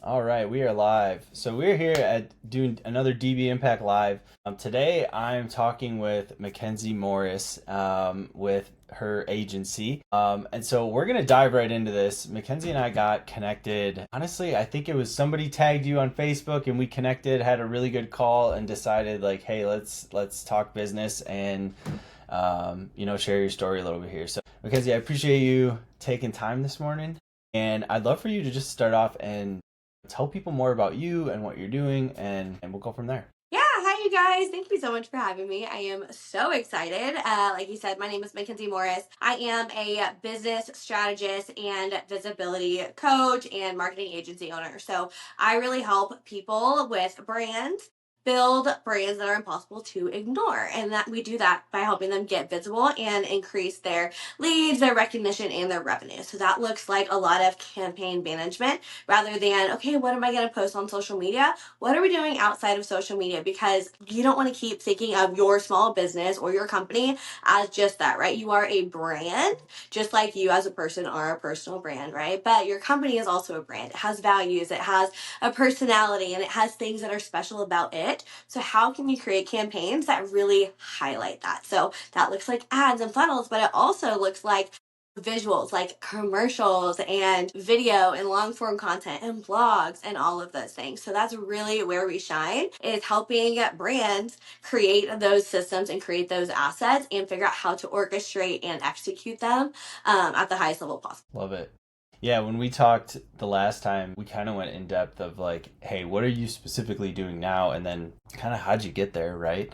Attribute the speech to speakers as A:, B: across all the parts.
A: All right, we are live. So we're here at doing another DB Impact Live. Today I'm talking with MacKenzie Morris with her agency. And so we're gonna dive right into this. MacKenzie and I got connected. Honestly, I think it was somebody tagged you on Facebook and we connected, had a really good call, and decided like, hey, let's talk business and share your story a little bit here. So MacKenzie, I appreciate you taking time this morning. And I'd love for you to just start off and tell people more about you and what you're doing, and we'll go from there.
B: Yeah, hi you guys. Thank you so much for having me. I am so excited. Like you said, my name is MacKenzie Morris. I am a business strategist and visibility coach and marketing agency owner. So I really help people with brands build brands that are impossible to ignore. And that we do that by helping them get visible and increase their leads, their recognition, and their revenue. So that looks like a lot of campaign management rather than, okay, what am I going to post on social media? What are we doing outside of social media? Because you don't want to keep thinking of your small business or your company as just that, right? You are a brand, just like you as a person are a personal brand, right? But your company is also a brand. It has values, it has a personality, and it has things that are special about it. So, how can you create campaigns that really highlight that? So, that looks like ads and funnels, but it also looks like visuals like commercials and video and long form content and blogs and all of those things. So that's really where we shine, is helping brands create those systems and create those assets and figure out how to orchestrate and execute them at the highest level possible.
A: Love it. Yeah, when we talked the last time, we kind of went in depth of like, hey, what are you specifically doing now? And then kind of how'd you get there, right?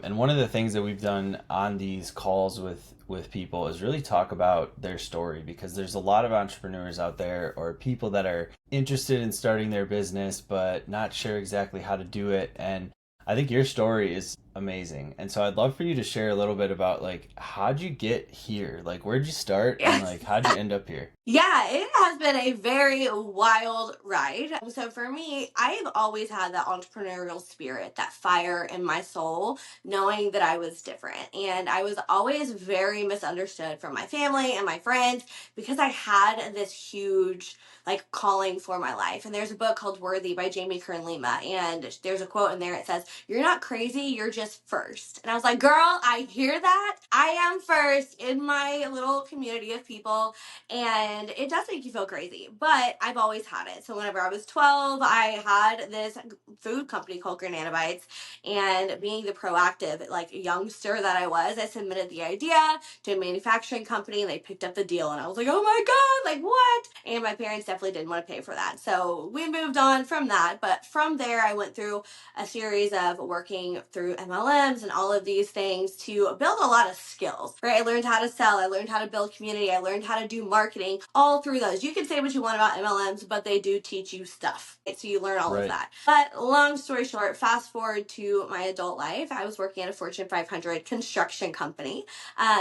A: And one of the things that we've done on these calls with people is really talk about their story, because there's a lot of entrepreneurs out there or people that are interested in starting their business but not sure exactly how to do it. And I think your story is amazing. And so I'd love for you to share a little bit about like how'd you get here? Like where'd you start and
B: Yes.
A: like how'd you end up here?
B: Yeah, it has been a very wild ride. So for me, I've always had that entrepreneurial spirit, that fire in my soul, knowing that I was different. And I was always very misunderstood from my family and my friends because I had this huge like calling for my life. And there's a book called Worthy by Jamie Kern Lima. And there's a quote in there. It says, "You're not crazy, you're just first." And I was like, girl, I hear that. I am first in my little community of people, and it does make you feel crazy, but I've always had it. So whenever I was 12, I had this food company called Granada Bites, and being the proactive like youngster that I was, I submitted the idea to a manufacturing company and they picked up the deal, and I was like, oh my god, like what? And my parents definitely didn't want to pay for that, so we moved on from that. But from there I went through a series of working through MLMs and all of these things to build a lot of skills, right? I learned how to sell, I learned how to build community, I learned how to do marketing, all through those. You can say what you want about MLMs, but they do teach you stuff, right? So you learn all of
A: Right.
B: that. But long story short, fast forward to my adult life, I was working at a Fortune 500 construction company,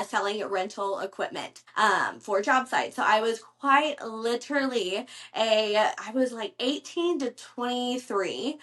B: selling rental equipment for job sites. So I was quite literally I was like 18 to 23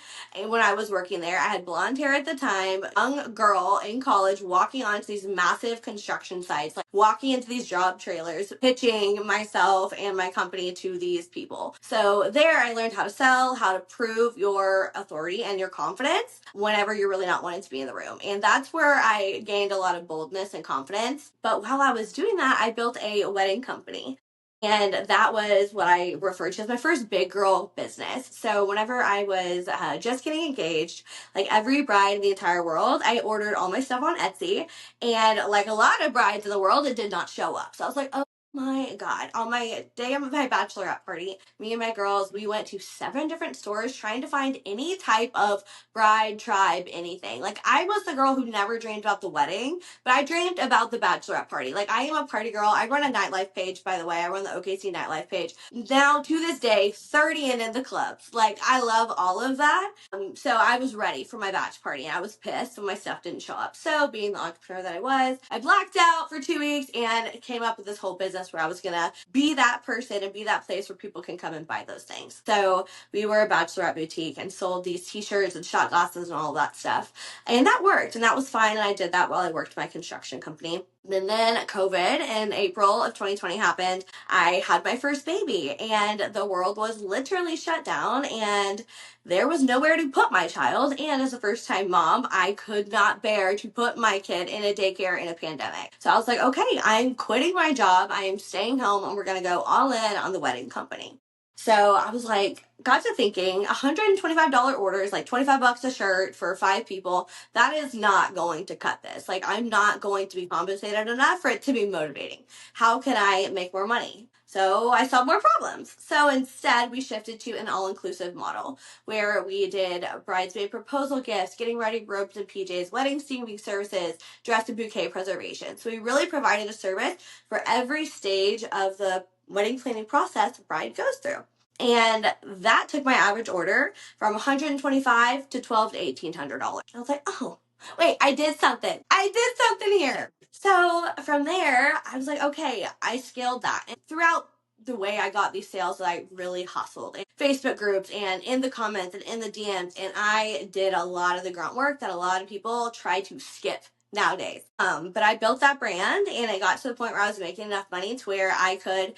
B: when I was working there. I had blonde hair at the time, young girl in college walking onto these massive construction sites, like walking into these job trailers, pitching myself and my company to these people. So there I learned how to sell, how to prove your authority and your confidence whenever you're really not wanting to be in the room. And that's where I gained a lot of boldness and confidence. But while I was doing that, I built a wedding company. And that was what I referred to as my first big girl business. So whenever I was just getting engaged, like every bride in the entire world, I ordered all my stuff on Etsy. And like a lot of brides in the world, it did not show up. So I was like, oh my God. On my day of my bachelorette party, me and my girls, we went to 7 different stores trying to find any type of bride, tribe, anything. Like I was the girl who never dreamed about the wedding, but I dreamed about the bachelorette party. Like I am a party girl. I run a nightlife page, by the way. I run the OKC nightlife page. Now to this day, 30 and in the clubs. Like I love all of that. So I was ready for my batch party, and I was pissed when my stuff didn't show up. So being the entrepreneur that I was, I blacked out for 2 weeks and came up with this whole business where I was gonna be that person and be that place where people can come and buy those things. So we were a bachelorette boutique and sold these t-shirts and shot glasses and all that stuff. And that worked, and that was fine. And I did that while I worked my construction company. And then COVID in April of 2020 happened. I had my first baby, and the world was literally shut down, and there was nowhere to put my child. And as a first time mom, I could not bear to put my kid in a daycare in a pandemic. So I was like, okay, I'm quitting my job. I am staying home, and we're going to go all in on the wedding company. So I was like, got to thinking $125 orders, like 25 bucks a shirt for 5 people, that is not going to cut this. Like, I'm not going to be compensated enough for it to be motivating. How can I make more money? So I solved more problems. So instead, we shifted to an all-inclusive model where we did bridesmaid proposal gifts, getting ready robes and PJs, wedding steaming services, dress and bouquet preservation. So we really provided a service for every stage of the wedding planning process the bride goes through. And that took my average order from $125 to $1,200 to $1,800. I was like, oh, wait, I did something. I did something here. So from there, I was like, okay, I scaled that. And throughout the way I got these sales, that I really hustled in Facebook groups and in the comments and in the DMs. And I did a lot of the grunt work that a lot of people try to skip nowadays. But I built that brand, and it got to the point where I was making enough money to where I could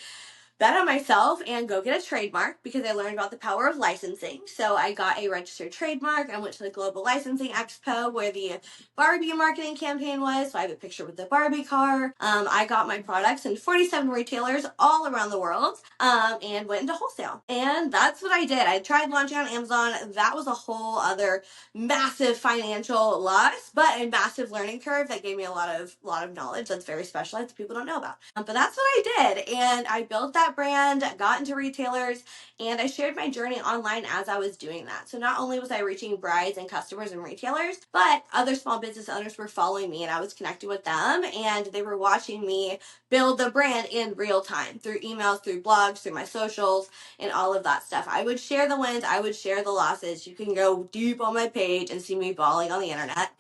B: bet on myself and go get a trademark, because I learned about the power of licensing. So I got a registered trademark. I went to the Global Licensing Expo where the Barbie marketing campaign was. So I have a picture with the Barbie car. I got my products in 47 retailers all around the world, and went into wholesale. And that's what I did. I tried launching on Amazon. That was a whole other massive financial loss, but a massive learning curve that gave me a lot of knowledge that's very specialized that people don't know about. But that's what I did, and I built that brand, got into retailers, and I shared my journey online as I was doing that. So not only was I reaching brides and customers and retailers, but other small business owners were following me, and I was connecting with them, and they were watching me build the brand in real time through emails, through blogs, through my socials, and all of that stuff. I would share the wins, I would share the losses. You can go deep on my page and see me bawling on the internet.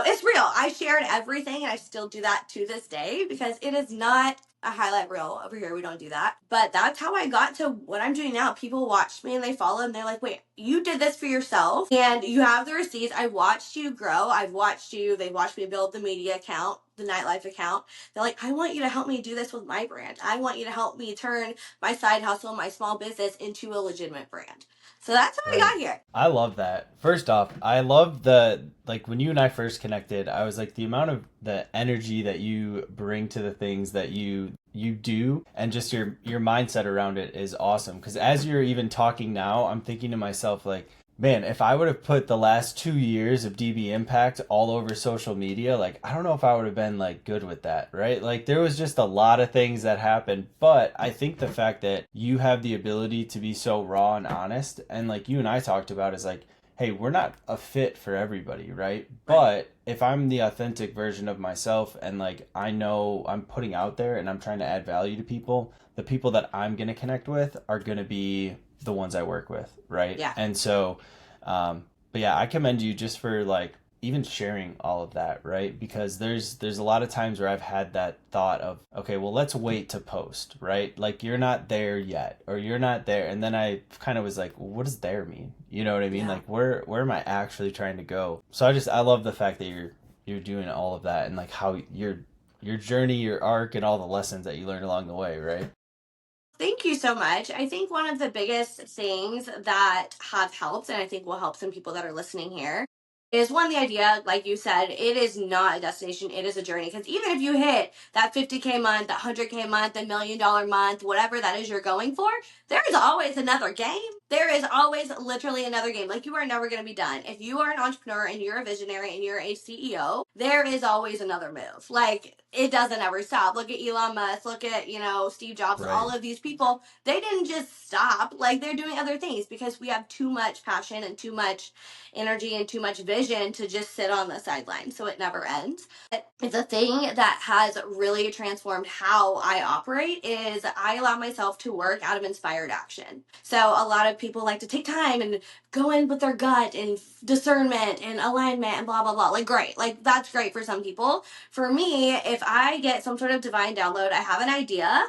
B: It's real. I shared everything, and I still do that to this day, because it is not a highlight reel over here. We don't do that. But that's how I got to what I'm doing now. People watched me and they followed, and they're like, wait, you did this for yourself and you have the receipts. I watched you grow. They watched me build the media account, the nightlife account. They're like, I want you to help me do this with my brand. I want you to help me turn my side hustle, my small business into a legitimate brand. So that's how I
A: Right.
B: got here.
A: I love that. First off, I love like when you and I first connected, I was like the amount of the energy that you bring to the things that you do, and just your mindset around it is awesome. Cuz as you're even talking now, I'm thinking to myself like, man, if I would have put the last 2 years of DB Impact all over social media, like, I don't know if I would have been like good with that, right? Like, there was just a lot of things that happened. But I think the fact that you have the ability to be so raw and honest, and like you and I talked about, is like, hey, we're not a fit for everybody, right? But if I'm the authentic version of myself, and like I know I'm putting out there and I'm trying to add value to people, the people that I'm going to connect with are going to be the ones I work with, right?
B: Yeah.
A: And so, but yeah, I commend you just for like even sharing all of that, right? Because there's a lot of times where I've had that thought of, okay, well, let's wait to post, right? Like, you're not there yet, or you're not there, and then I kind of was like, well, what does there mean? You know what I mean?
B: Yeah.
A: Like, where am I actually trying to go? So I love the fact that you're doing all of that, and like how your journey, your arc, and all the lessons that you learned along the way, right?
B: Thank you so much. I think one of the biggest things that have helped, and I think will help some people that are listening here, is one, the idea, like you said, it is not a destination, it is a journey. Because even if you hit that 50K month, that 100K month, $1 million month, whatever that is you're going for, there is always another game. There is always literally another game. Like, you are never going to be done. If you are an entrepreneur and you're a visionary and you're a CEO, there is always another move. Like, it doesn't ever stop. Look at Elon Musk, look at, Steve Jobs,
A: Right.
B: all of these people. They didn't just stop. Like, they're doing other things because we have too much passion and too much energy and too much vision to just sit on the sideline. So it never ends. It's a thing that has really transformed how I operate. Is I allow myself to work out of inspired action. So a lot of people like to take time and go in with their gut and discernment and alignment and blah blah blah. Like, great. Like, that's great for some people. For me, if I get some sort of divine download, I have an idea,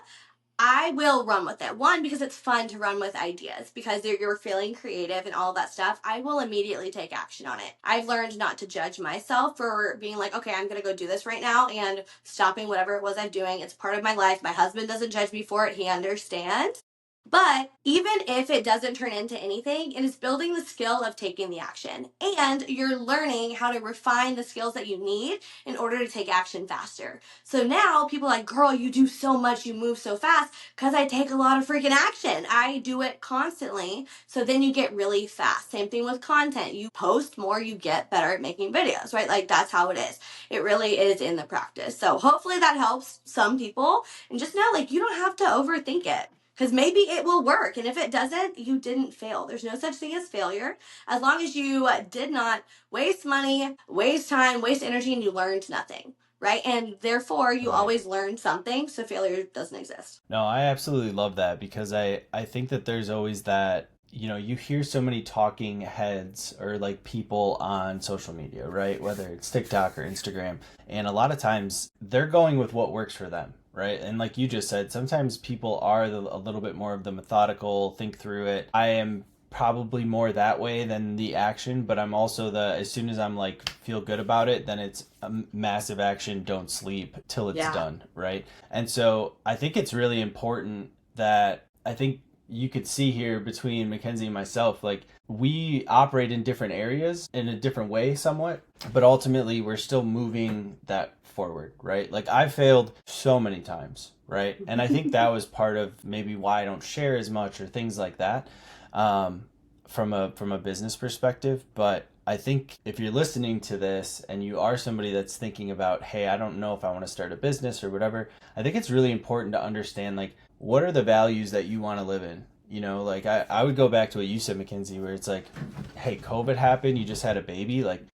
B: I will run with it. One, because it's fun to run with ideas, because you're feeling creative and all that stuff. I will immediately take action on it. I've learned not to judge myself for being like, okay, I'm going to go do this right now and stopping whatever it was I'm doing. It's part of my life. My husband doesn't judge me for it. He understands. But even if it doesn't turn into anything, it is building the skill of taking the action. And you're learning how to refine the skills that you need in order to take action faster. So now people are like, girl, you do so much, you move so fast, because I take a lot of freaking action. I do it constantly. So then you get really fast. Same thing with content. You post more, you get better at making videos, right? Like that's how it is. It really is in the practice. So hopefully that helps some people. And just know, like, you don't have to overthink it. Because maybe it will work. And if it doesn't, you didn't fail. There's no such thing as failure. As long as you did not waste money, waste time, waste energy, and you learned nothing. Right? And therefore, you
A: Right.
B: always learn something. So failure doesn't exist.
A: No, I absolutely love that because I think that there's always that, you hear so many talking heads or like people on social media, right? Whether it's TikTok or Instagram, and a lot of times they're going with what works for them, right? And like you just said, sometimes people are a little bit more of the methodical, think through it. I am probably more that way than the action, but I'm also as soon as I'm like feel good about it, then it's a massive action, don't sleep till it's done, right? And so I think it's really important that I think you could see here between MacKenzie and myself, like we operate in different areas in a different way somewhat, but ultimately we're still moving that forward, right? Like I failed so many times, right? And I think that was part of maybe why I don't share as much or things like that, from a business perspective. But I think if you're listening to this and you are somebody that's thinking about, hey, I don't know if I want to start a business or whatever, I think it's really important to understand, like, what are the values that you want to live in? Like I would go back to what you said, MacKenzie, where it's like, hey, COVID happened, you just had a baby, like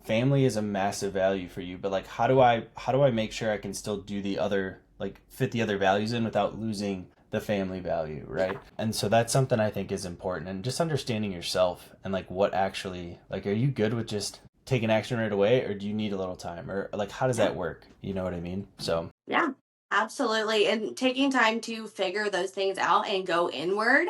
A: family is a massive value for you, but like how do I make sure I can still do the other, like fit the other values in without losing the family value, right? And so that's something I think is important, and just understanding yourself and like what actually, like, are you good with just taking action right away, or do you need a little time, or like how does
B: Yeah.
A: that work? You know what I mean? So
B: Yeah, absolutely. And taking time to figure those things out and go inward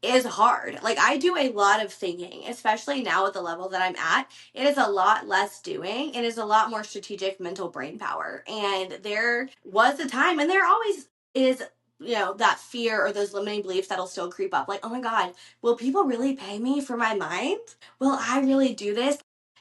B: is hard. Like I do a lot of thinking, especially now at the level that I'm at. It is a lot less doing. It is a lot more strategic mental brain power. And there was a time, and there always is, that fear or those limiting beliefs that'll still creep up. Like, oh my God, will people really pay me for my mind? Will I really do this?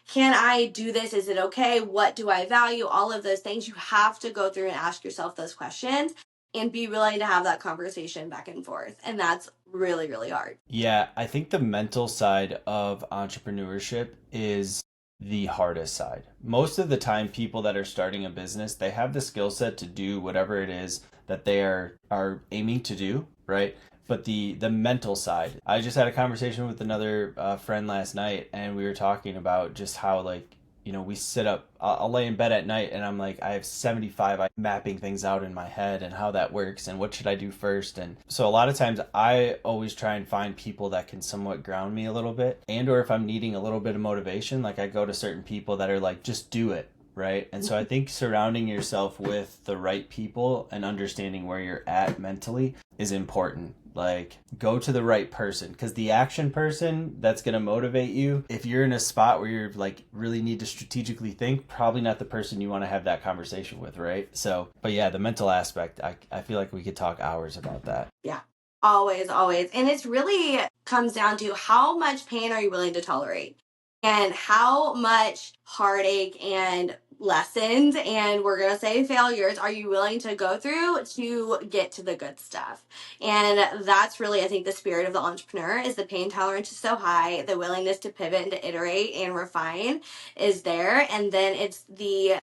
B: Can I do this? Is it okay? What do I value? All of those things. You have to go through and ask yourself those questions and be willing to have that conversation back and forth. And that's really, really hard.
A: yeah, I think the mental side of entrepreneurship is the hardest side. Most of the time, people that are starting a business, they have the skill set to do whatever it is that they are aiming to do, right? But the mental side, I just had a conversation with another friend last night, and we were talking about just how, like, we sit up, I'll lay in bed at night and I'm like, I have 75 mapping things out in my head and how that works and what should I do first. And so a lot of times I always try and find people that can somewhat ground me a little bit, and or if I'm needing a little bit of motivation, like I go to certain people that are like, just do it, right? And so I think surrounding yourself with the right people and understanding where you're at mentally is important. Like, go to the right person, because the action person that's going to motivate you, if you're in a spot where you're like really need to strategically think, probably not the person you want to have that conversation with, right? So, but yeah, the mental aspect, I feel like we could talk hours about that.
B: Yeah. Always, always. And it's really comes down to how much pain are you willing to tolerate and how much heartache and lessons, and we're going to say failures, are you willing to go through to get to the good stuff. And that's really, I think, the spirit of the entrepreneur is the pain tolerance is so high, the willingness to pivot and to iterate and refine is there, and then it's the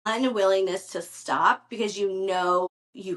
B: unwillingness to stop because you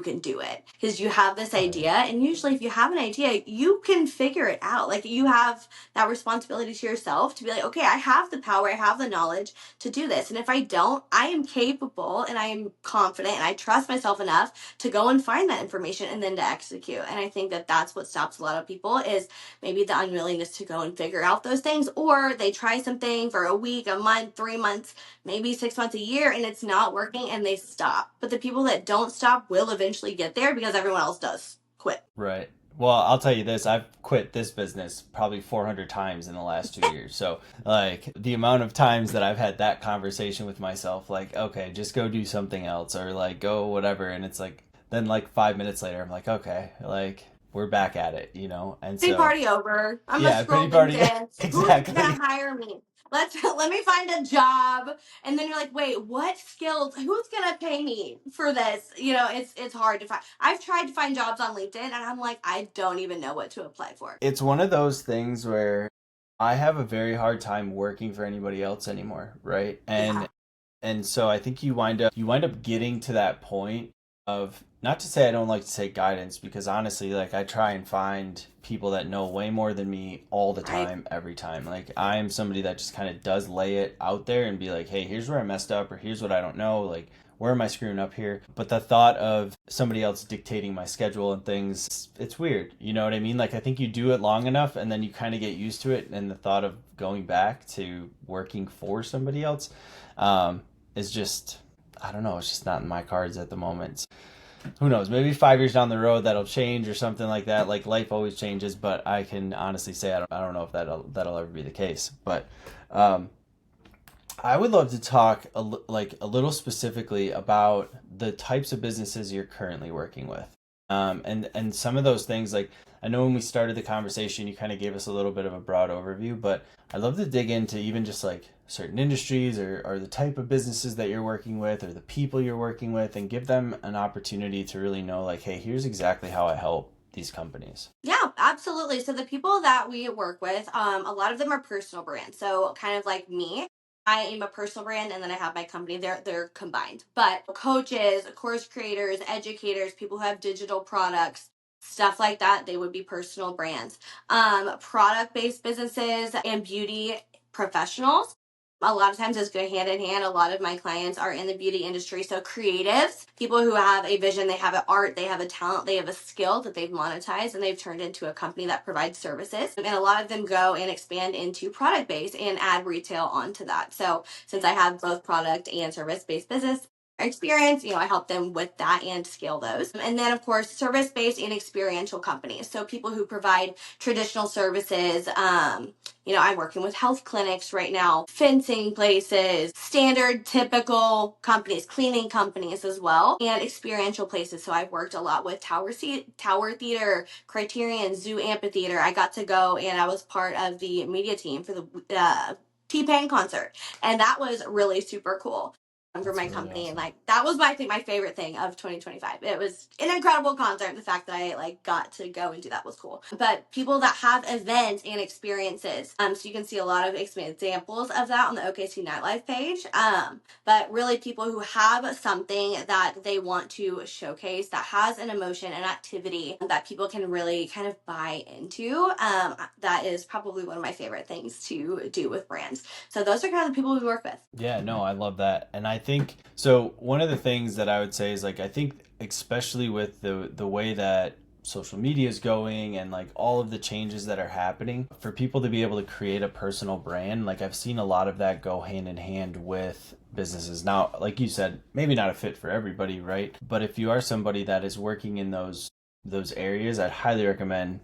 B: can do it because you have this
A: Right.
B: idea. And usually if you have an idea, you can figure it out. Like you have that responsibility to yourself to be like, okay, I have the power, I have the knowledge to do this, and if I don't, I am capable and I am confident and I trust myself enough to go and find that information and then to execute. And I think that that's what stops a lot of people is maybe the unwillingness to go and figure out those things, or they try something for a week, a month, 3 months, maybe 6 months, a year, and it's not working and they stop. But the people that don't stop will eventually get there because everyone else does. quit.
A: Right. Well, I'll tell you this, I've quit this business probably 400 times in the last 2 years. So, like, the amount of times that I've had that conversation with myself, like, okay, just go do something else or like go whatever. And it's like, then like 5 minutes later, I'm like, okay, like, we're back at it, you know? And
B: Pity
A: so,
B: party over. I'm gonna
A: yeah,
B: scroll
A: pity party.
B: LinkedIn. Who's gonna
A: Exactly.
B: hire me? Let me find a job. And then you're like, wait, what skills? Who's gonna pay me for this? It's hard to find. I've tried to find jobs on LinkedIn and I'm like, I don't even know what to apply for.
A: It's one of those things where I have a very hard time working for anybody else anymore, right?
B: Yeah.
A: And so I think you wind up getting to that point of, not to say I don't like to take guidance, because honestly, like, I try and find people that know way more than me all the
B: Right.
A: time, every time. Like, I am somebody that just kind of does lay it out there and be like, hey, here's where I messed up, or here's what I don't know, like, where am I screwing up here? But the thought of somebody else dictating my schedule and things, it's weird. You know what I mean? Like, I think you do it long enough and then you kind of get used to it. And the thought of going back to working for somebody else is just, I don't know, it's just not in my cards at the moment. Who knows? Maybe 5 years down the road that'll change or something like that. Like, life always changes, but I can honestly say I don't know if that'll ever be the case. But um, I would love to talk like a little specifically about the types of businesses you're currently working with, and some of those things. Like, I know when we started the conversation, you kind of gave us a little bit of a broad overview, but I'd love to dig into even just like certain industries, or the type of businesses that you're working with, or the people you're working with, and give them an opportunity to really know, like, hey, here's exactly how I help these companies.
B: Yeah, absolutely. So the people that we work with, a lot of them are personal brands. So kind of like me, I am a personal brand, and then I have my company. They're combined. But coaches, course creators, educators, people who have digital products, stuff like that, they would be personal brands. Product based businesses and beauty professionals. A lot of times it's go hand in hand. A lot of my clients are in the beauty industry. So creatives, people who have a vision, they have an art, they have a talent, they have a skill that they've monetized and they've turned into a company that provides services. And a lot of them go and expand into product based and add retail onto that. So since I have both product and service based business experience, I help them with that and scale those. And then of course, service based and experiential companies. So people who provide traditional services, I'm working with health clinics right now, fencing places, standard, typical companies, cleaning companies as well, and experiential places. So I've worked a lot with Tower Theater, Criterion, Zoo Amphitheater. I got to go and I was part of the media team for the T-Pain concert, and that was really super cool for
A: That's
B: my
A: really
B: company. And
A: awesome.
B: like that was my favorite thing of 2025. It was an incredible concert. The fact that I like got to go and do that was cool. But people that have events and experiences, so you can see a lot of examples of that on the OKC Nightlife page. But really people who have something that they want to showcase that has an emotion and activity that people can really kind of buy into. That is probably one of my favorite things to do with brands. So those are kind of the people we work with.
A: Yeah, no, I love that. And I think so one of the things that I would say is, like, I think especially with the way that social media is going and like all of the changes that are happening, for people to be able to create a personal brand, like, I've seen a lot of that go hand in hand with businesses. Now, like you said, maybe not a fit for everybody, right? But if you are somebody that is working in those areas, I'd highly recommend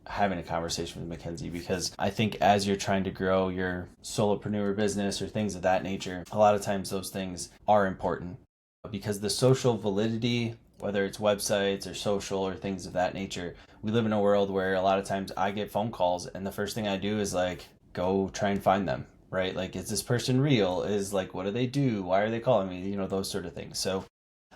A: having a conversation with MacKenzie, because I think as you're trying to grow your solopreneur business or things of that nature, a lot of times those things are important, because the social validity, whether it's websites or social or things of that nature, we live in a world where a lot of times I get phone calls and the first thing I do is like go try and find them, right? Like, is this person real? Is, like, what do they do? Why are they calling me? Those sort of things. So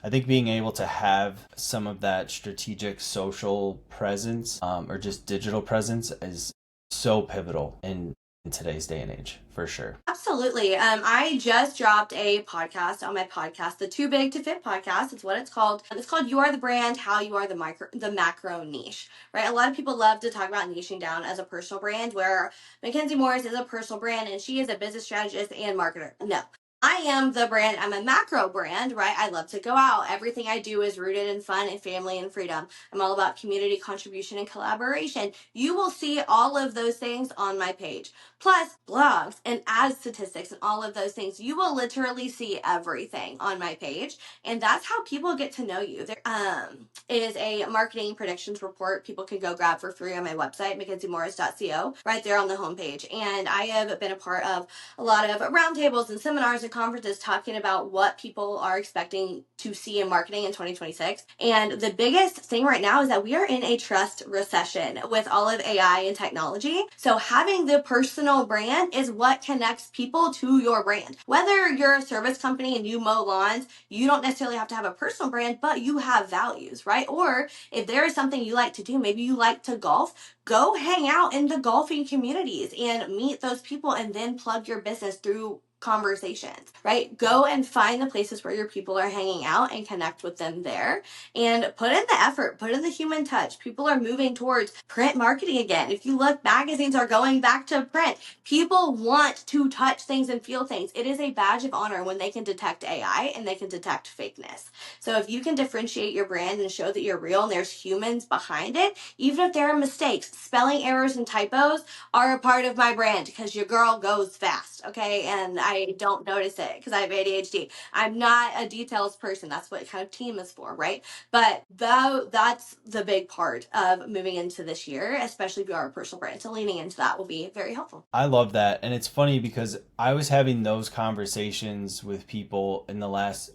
A: I think being able to have some of that strategic social presence, or just digital presence, is so pivotal in today's day and age, for sure.
B: Absolutely. I just dropped a podcast on my podcast, the Too Big to Fit podcast. It's what it's called. It's called "You Are the Brand: How You Are the Macro Niche." Right. A lot of people love to talk about niching down as a personal brand, where MacKenzie Morris is a personal brand and she is a business strategist and marketer. No, I am the brand. I'm a macro brand, right? I love to go out. Everything I do is rooted in fun and family and freedom. I'm all about community contribution and collaboration. You will see all of those things on my page. Plus blogs and ad statistics and all of those things. You will literally see everything on my page. And that's how people get to know you. There is a marketing predictions report people can go grab for free on my website, MacKenzieMorris.co, right there on the homepage. And I have been a part of a lot of roundtables and seminars and conferences talking about what people are expecting to see in marketing in 2026. And the biggest thing right now is that we are in a trust recession with all of AI and technology. So having the personal brand is what connects people to your brand. Whether you're a service company and you mow lawns, you don't necessarily have to have a personal brand, but you have values, right? Or if there is something you like to do, maybe you like to golf, go hang out in the golfing communities and meet those people and then plug your business through conversations, right? Go and find the places where your people are hanging out and connect with them there and put in the effort, put in the human touch. People are moving towards print marketing again. If you look, magazines are going back to print. People want to touch things and feel things. It is a badge of honor when they can detect AI and they can detect fakeness. So if you can differentiate your brand and show that you're real and there's humans behind it, even if there are mistakes, spelling errors and typos are a part of my brand because your girl goes fast, okay? And I don't notice it because I have ADHD. I'm not a details person. That's what kind of team is for, right? But though that's the big part of moving into this year, especially if you are a personal brand. So leaning into that will be very helpful.
A: I love that. And it's funny because I was having those conversations with people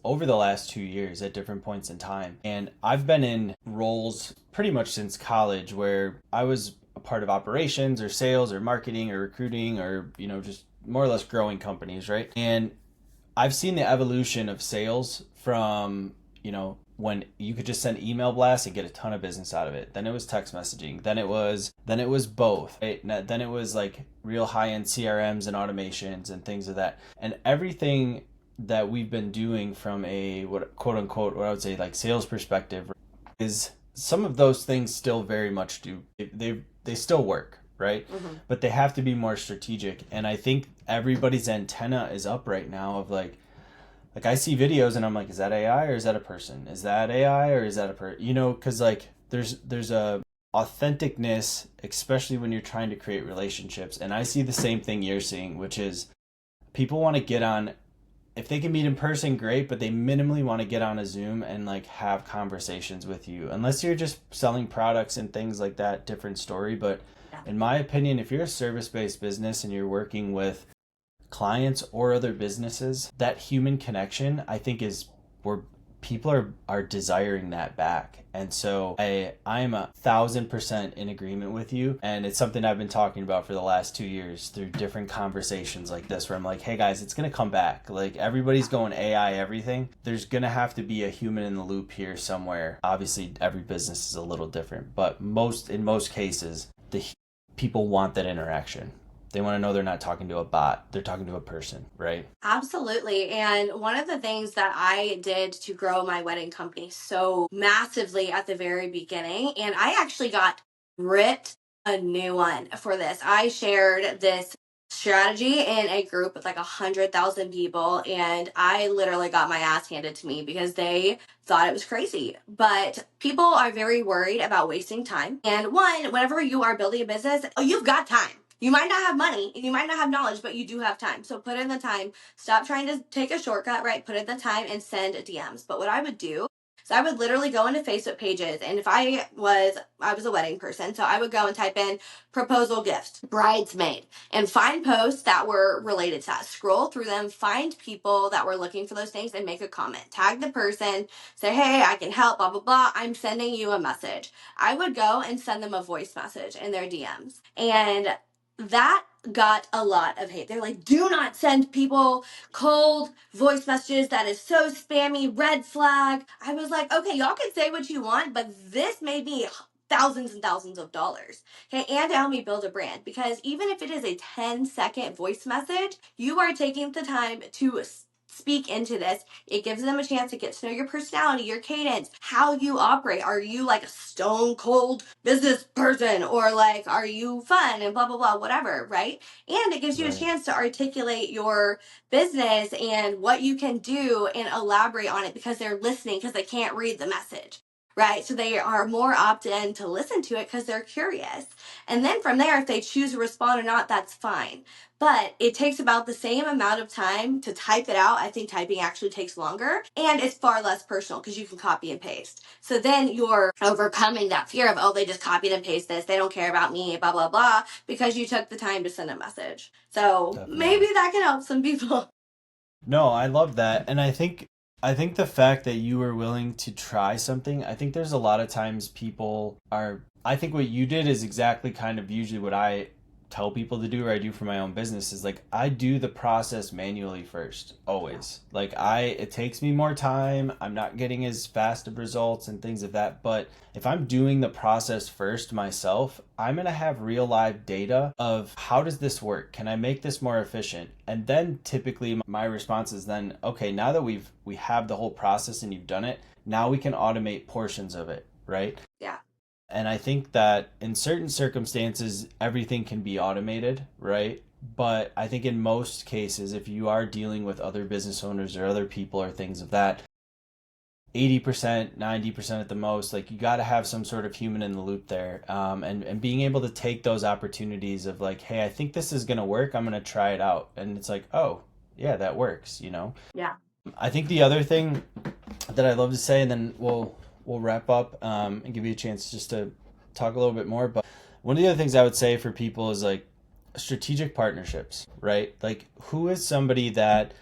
A: over the last 2 years at different points in time. And I've been in roles pretty much since college where I was a part of operations or sales or marketing or recruiting or, just more or less growing companies, right? And I've seen the evolution of sales from, when you could just send email blasts and get a ton of business out of it. Then it was text messaging. Then it was both. Right? Then it was like real high-end CRMs and automations and things of that. And everything that we've been doing from a what quote unquote what I would say like sales perspective is some of those things still very much do they still work, right?
B: Mm-hmm.
A: But they have to be more strategic. And I think everybody's antenna is up right now of like I see videos and I'm like, is that AI or is that a person? Is that AI or is that a person? Because like there's a authenticness, especially when you're trying to create relationships. And I see the same thing you're seeing, which is people want to get on. If they can meet in person, great, but they minimally want to get on a Zoom and like have conversations with you. Unless you're just selling products and things like that, different story. But in my opinion, if you're a service-based business and you're working with clients or other businesses, that human connection, I think, is where people are desiring that back. And so I'm 1,000% in agreement with you. And it's something I've been talking about for the last 2 years through different conversations like this, where I'm like, hey guys, it's going to come back. Like everybody's going AI, everything. There's going to have to be a human in the loop here somewhere. Obviously, every business is a little different, but in most cases, the people want that interaction. They want to know they're not talking to a bot. They're talking to a person, right?
B: Absolutely. And one of the things that I did to grow my wedding company so massively at the very beginning, and I actually got ripped a new one for this. I shared this strategy in a group with like 100,000 people, and I literally got my ass handed to me because they thought it was crazy. But people are very worried about wasting time. And one, whenever you are building a business, you've got time. You might not have money, you might not have knowledge, but you do have time. So put in the time. Stop trying to take a shortcut, right? Put in the time and send DMs. But what I would do is I would literally go into Facebook pages, and if I was a wedding person, so I would go and type in proposal gift, bridesmaid, and find posts that were related to that. Scroll through them, find people that were looking for those things, and make a comment. Tag the person, say, hey, I can help, blah, blah, blah. I'm sending you a message. I would go and send them a voice message in their DMs. And that got a lot of hate. They're like, do not send people cold voice messages. That is so spammy, red flag. I was like, okay, y'all can say what you want, but this made me thousands and thousands of dollars. Okay, and to help me build a brand, because even if it is a 10-second voice message, you are taking the time to speak into this. It gives them a chance to get to know your personality, your cadence, how you operate. Are you like a stone cold business person, or like, are you fun and blah, blah, blah, whatever, right? And it gives you a
A: Right.
B: chance to articulate your business and what you can do and elaborate on it, because they're listening, because they can't read the message. Right. So they are more opt in to listen to it because they're curious. And then from there, if they choose to respond or not, that's fine. But it takes about the same amount of time to type it out. I think typing actually takes longer, and it's far less personal because you can copy and paste. So then you're overcoming that fear of, oh, they just copied and pasted this, they don't care about me, blah, blah, blah, because you took the time to send a message. So maybe
A: Definitely.
B: that can help some people.
A: No, I love that. And I think the fact that you were willing to try something, I think there's a lot of times people are I think what you did is exactly kind of usually what I tell people to do, or I do for my own business, is like I do the process manually first,
B: Yeah.
A: always. Like it takes me more time, I'm not getting as fast of results and things of that, but if I'm doing the process first myself, I'm going to have real live data of how does this work? Can I make this more efficient? And then typically my response is then, okay, now that we have the whole process and you've done it, now we can automate portions of it, right?
B: Yeah.
A: And I think that in certain circumstances, everything can be automated, right? But I think in most cases, if you are dealing with other business owners or other people or things of that, 80%, 90% at the most, like you got to have some sort of human in the loop there. And being able to take those opportunities of like, hey, I think this is going to work. I'm going to try it out. And it's like, oh, yeah, that works, you know?
B: Yeah.
A: I think the other thing that I'd love to say, and then we'll wrap up and give you a chance just to talk a little bit more. But one of the other things I would say for people is like strategic partnerships, right? Like who is somebody that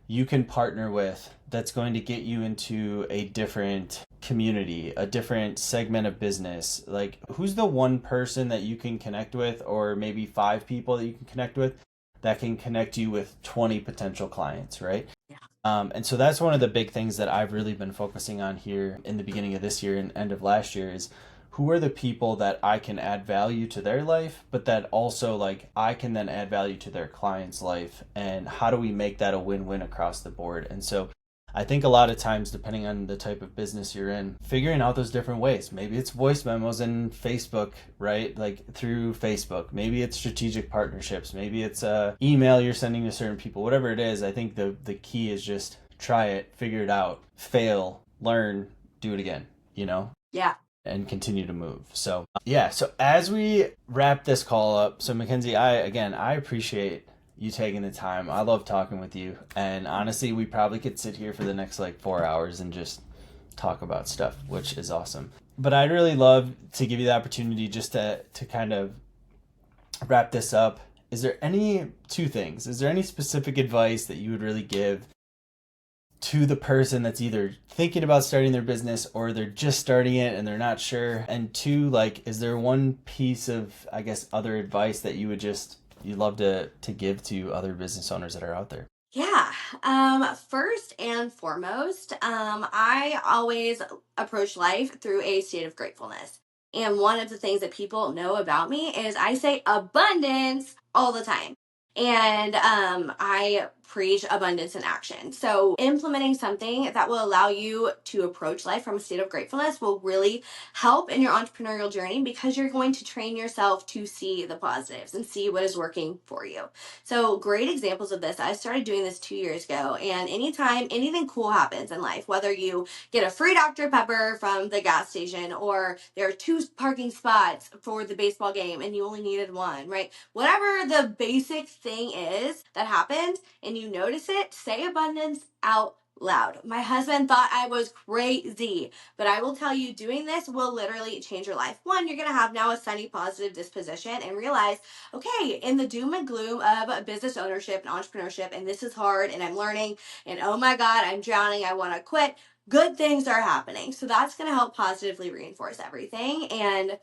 A: you can partner with that's going to get you into a different community, a different segment of business? Like who's the one person that you can connect with, or maybe 5 people that you can connect with that can connect you with 20 potential clients, right?
B: Yeah.
A: And so that's one of the big things that I've really been focusing on here in the beginning of this year and end of last year is who are the people that I can add value to their life, but that also like I can then add value to their client's life, and how do we make that a win-win across the board? And so I think a lot of times, depending on the type of business you're in, figuring out those different ways. Maybe it's voice memos and Facebook, right? Like through Facebook. Maybe it's strategic partnerships. Maybe it's a email you're sending to certain people. Whatever it is, I think the key is just try it, figure it out, fail, learn, do it again, you know?
B: Yeah.
A: And continue to move. So yeah, so as we wrap this call up, so MacKenzie, I appreciate you taking the time. I love talking with you, and honestly, we probably could sit here for the next like 4 hours and just talk about stuff, which is awesome. But I'd really love to give you the opportunity just to kind of wrap this up. Is there any two things? Is there any specific advice that you would really give to the person that's either thinking about starting their business or they're just starting it and they're not sure? And two, like, is there one piece of, I guess, other advice that you'd love to give to other business owners that are out there?
B: Yeah. First and foremost, I always approach life through a state of gratefulness. And one of the things that people know about me is I say abundance all the time. And I preach abundance in action. So implementing something that will allow you to approach life from a state of gratefulness will really help in your entrepreneurial journey, because you're going to train yourself to see the positives and see what is working for you. So, great examples of this. I started doing this 2 years ago, and anytime anything cool happens in life, whether you get a free Dr. Pepper from the gas station, or there are 2 parking spots for the baseball game and you only needed one, right? Whatever the basic thing is that happened and you notice it, say abundance out loud. My husband thought I was crazy, but I will tell you, doing this will literally change your life. One, you're going to have now a sunny, positive disposition and realize, okay, in the doom and gloom of business ownership and entrepreneurship, and this is hard and I'm learning, and oh my God, I'm drowning, I want to quit, good things are happening. So that's going to help positively reinforce everything and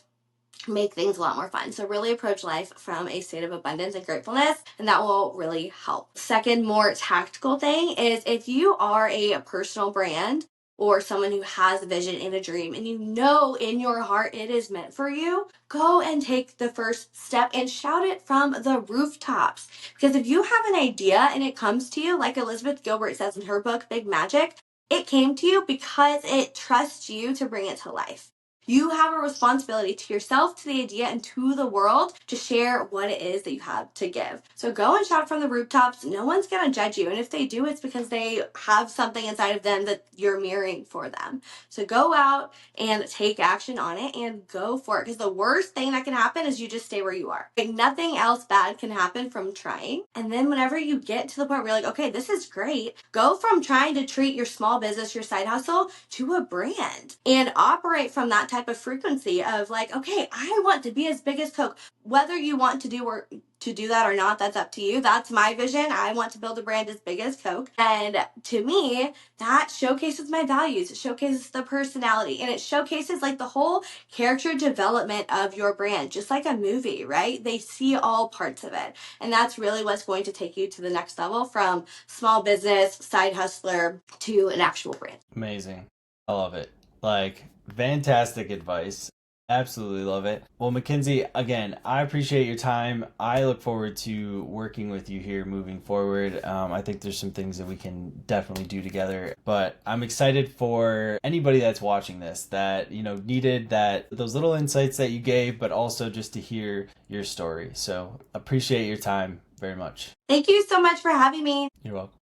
B: make things a lot more fun. So really approach life from a state of abundance and gratefulness, and that will really help. Second, more tactical thing is if you are a personal brand or someone who has a vision and a dream, and you know in your heart it is meant for you, go and take the first step and shout it from the rooftops. Because if you have an idea and it comes to you, like Elizabeth Gilbert says in her book, Big Magic, it came to you because it trusts you to bring it to life. You have a responsibility to yourself, to the idea, and to the world to share what it is that you have to give. So go and shout from the rooftops. No one's going to judge you. And if they do, it's because they have something inside of them that you're mirroring for them. So go out and take action on it and go for it. Because the worst thing that can happen is you just stay where you are. Like, nothing else bad can happen from trying. And then whenever you get to the point where you're like, okay, this is great, go from trying to treat your small business, your side hustle, to a brand and operate from that type of frequency of like, okay, I want to be as big as Coke. Whether you want to do that or not, that's up to you. That's my vision. I want to build a brand as big as Coke. And to me, that showcases my values. It showcases the personality, and it showcases like the whole character development of your brand, just like a movie, right? They see all parts of it. And that's really what's going to take you to the next level from small business, side hustler to an actual brand.
A: Amazing. I love it. Like, fantastic advice. Absolutely love it. Well, MacKenzie, again, I appreciate your time. I look forward to working with you here moving forward. I think there's some things that we can definitely do together. But I'm excited for anybody that's watching this that, needed those little insights that you gave, but also just to hear your story. So appreciate your time very much.
B: Thank you so much for having me.
A: You're welcome.